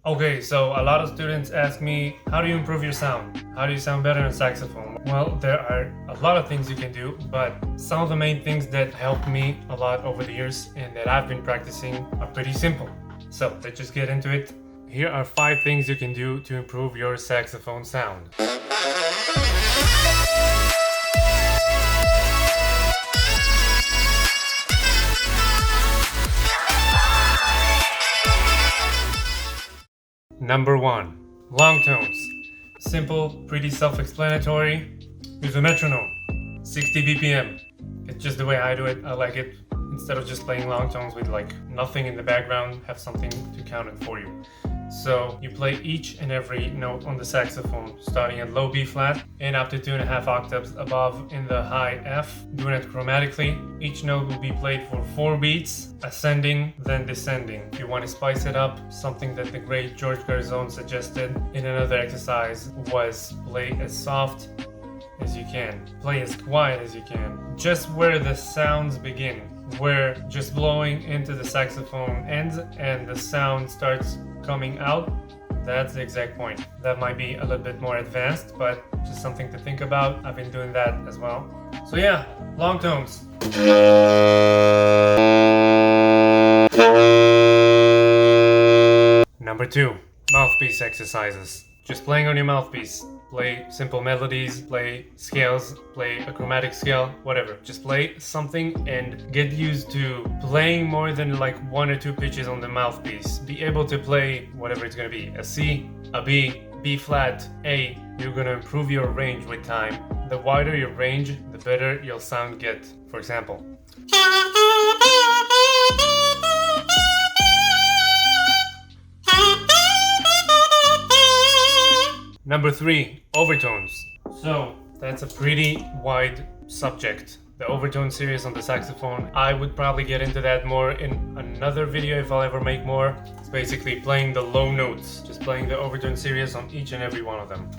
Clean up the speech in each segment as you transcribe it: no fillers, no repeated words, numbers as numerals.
Okay, so a lot of students ask me, how do you improve your sound? How do you sound better on saxophone? Well, there are a lot of things you can do, but some of the main things that helped me a lot over the years and that I've been practicing are pretty simple. So let's just get into it. Here are 5 things you can do to improve your saxophone sound. Number 1. Long tones. Simple, pretty self-explanatory. Use a metronome. 60 BPM. It's just the way I do it. I like it. Instead of just playing long tones with like nothing in the background, have something to count it for you. So you play each and every note on the saxophone, starting at low B flat and up to 2.5 octaves above in the high F. Doing it chromatically. Each note will be played for 4 beats, ascending, then descending. If you want to spice it up, something that the great George Garzone suggested in another exercise was play as soft as you can. Play as quiet as you can. Just where the sounds begin. Where just blowing into the saxophone ends and the sound starts coming out, that's the exact point. That might be a little bit more advanced, but just something to think about. I've been doing that as well. So yeah, long tones. Number 2, mouthpiece exercises. Just playing on your mouthpiece. Play simple melodies, play scales, play a chromatic scale, whatever. Just play something and get used to playing more than like 1 or 2 pitches on the mouthpiece. Be able to play whatever it's gonna be, a C, a B, B flat, A. You're gonna improve your range with time. The wider your range, the better your sound get. For example. Number 3, overtones. So that's a pretty wide subject. The overtone series on the saxophone. I would probably get into that more in another video if I'll ever make more. It's basically playing the low notes, just playing the overtone series on each and every one of them.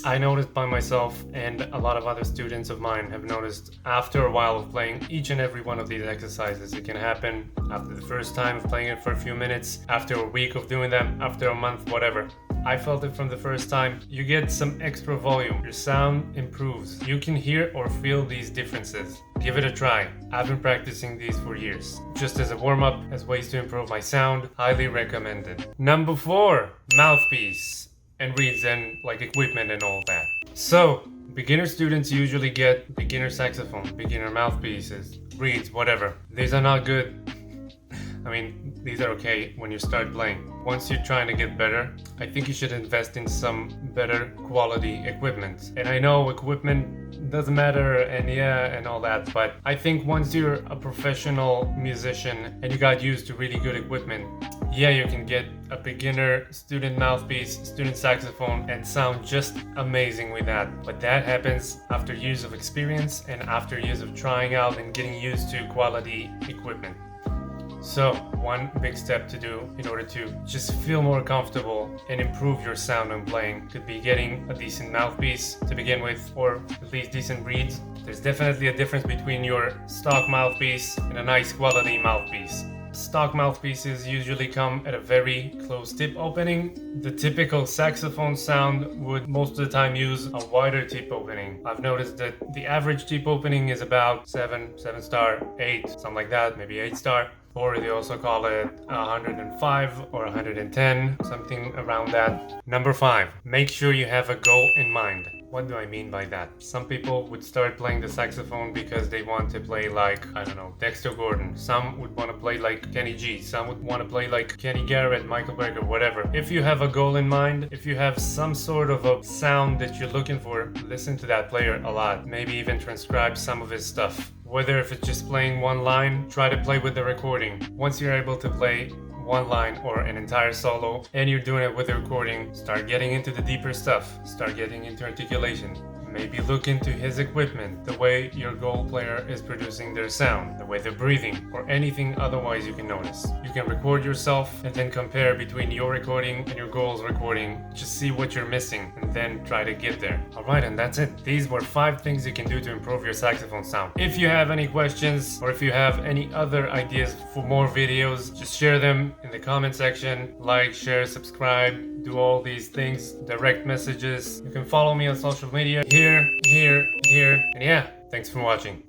I noticed by myself, and a lot of other students of mine have noticed after a while of playing each and every one of these exercises. It can happen after the first time of playing it for a few minutes, after a week of doing them, after a month, whatever. I felt it from the first time. You get some extra volume. Your sound improves. You can hear or feel these differences. Give it a try. I've been practicing these for years. Just as a warm-up, as ways to improve my sound, highly recommended. Number 4, mouthpiece and reeds and like equipment and all that. So beginner students usually get beginner saxophone, beginner mouthpieces, reeds, whatever. These are not good. I mean, these are okay when you start playing. Once you're trying to get better, I think you should invest in some better quality equipment. And I know equipment doesn't matter and all that, but I think once you're a professional musician and you got used to really good equipment, yeah, you can get a beginner student mouthpiece, student saxophone and sound just amazing with that. But that happens after years of experience and after years of trying out and getting used to quality equipment. So, one big step to do in order to just feel more comfortable and improve your sound when playing could be getting a decent mouthpiece to begin with, or at least decent reeds. There's definitely a difference between your stock mouthpiece and a nice quality mouthpiece. Stock mouthpieces usually come at a very close tip opening. The typical saxophone sound would most of the time use a wider tip opening. I've noticed that the average tip opening is about 7 star, 8, something like that, maybe 8 star. Or they also call it 105 or 110, something around that. Number 5, make sure you have a goal in mind. What do I mean by that? Some people would start playing the saxophone because they want to play like, I don't know, Dexter Gordon. Some would want to play like Kenny G. Some would want to play like Kenny Garrett, Michael Brecker, whatever. If you have a goal in mind, if you have some sort of a sound that you're looking for, listen to that player a lot. Maybe even transcribe some of his stuff. Whether if it's just playing one line, try to play with the recording. Once you're able to play one line or an entire solo and you're doing it with the recording, start getting into the deeper stuff. Start getting into articulation. Maybe look into his equipment, the way your gold player is producing their sound, the way they're breathing, or anything otherwise you can notice. You can record yourself and then compare between your recording and your goal's recording. Just see what you're missing and then try to get there. Alright, and that's it. These were 5 things you can do to improve your saxophone sound. If you have any questions or if you have any other ideas for more videos, just share them in the comment section. Like, share, subscribe, do all these things, direct messages. You can follow me on social media here, and yeah, thanks for watching.